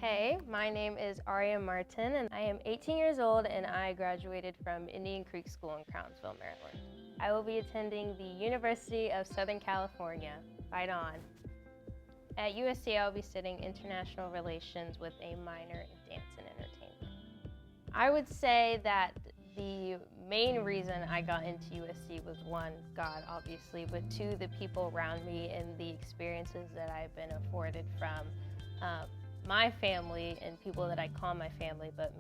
Hey, my name is Aria Martin, and I am 18 years old, and I graduated from Indian Creek School in Crownsville, Maryland. I will be attending the University of Southern California. Fight on. At USC, I will be studying international relations with a minor in dance and entertainment. I would say that the main reason I got into USC was one, God, obviously, but two, the people around me and the experiences that I've been afforded from my family and people that I call my family, but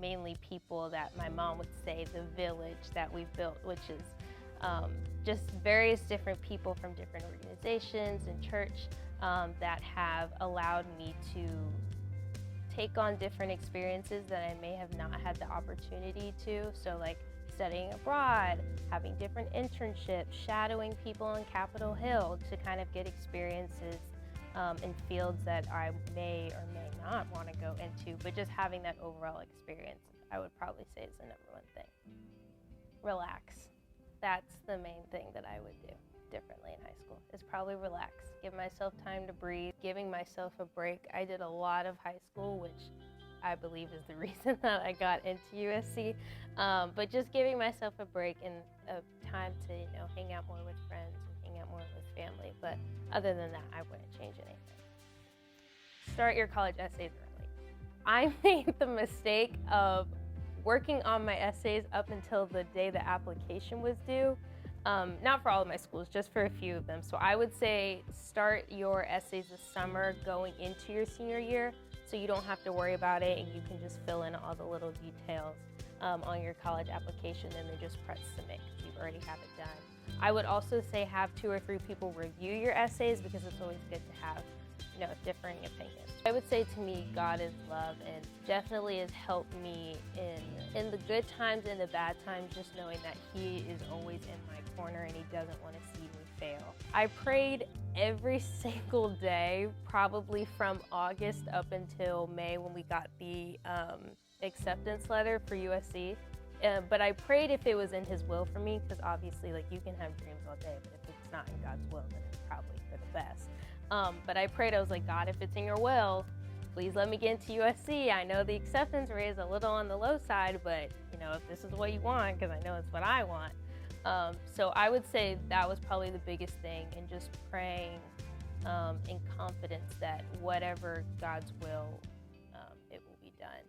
mainly people that my mom would say the village that we've built, which is just various different people from different organizations and church that have allowed me to take on different experiences that I may have not had the opportunity to. So like studying abroad, having different internships, shadowing people on Capitol Hill to kind of get experiences in fields that I may or may not want to go into, but just having that overall experience, I would probably say is the number one thing. Relax. That's the main thing that I would do differently in high school, is probably relax. Give myself time to breathe, giving myself a break. I did a lot of high school, which I believe is the reason that I got into USC, but just giving myself a break and a time to hang out more with friends and hang out more with family. But other than that, I wouldn't change anything. Start your college essays early. I made the mistake of working on my essays up until the day the application was due. Not for all of my schools, just for a few of them. So I would say start your essays this summer going into your senior year, so you don't have to worry about it and you can just fill in all the little details on your college application and then just press submit because you already have it done. I would also say have 2 or 3 people review your essays because it's always good to have differing opinions. I would say to me, God is love, and definitely has helped me in the good times and the bad times, just knowing that He is always in my corner and He doesn't want to see me fail. I prayed every single day, probably from August up until May when we got the acceptance letter for USC. But I prayed if it was in His will for me, because obviously you can have dreams all day, but if it's not in God's will, then it's probably for the best. But I prayed, I was like, God, if it's in your will, please let me get into USC. I know the acceptance rate is a little on the low side, but if this is what you want, because I know it's what I want. So I would say that was probably the biggest thing, and just praying in confidence that whatever God's will, it will be done.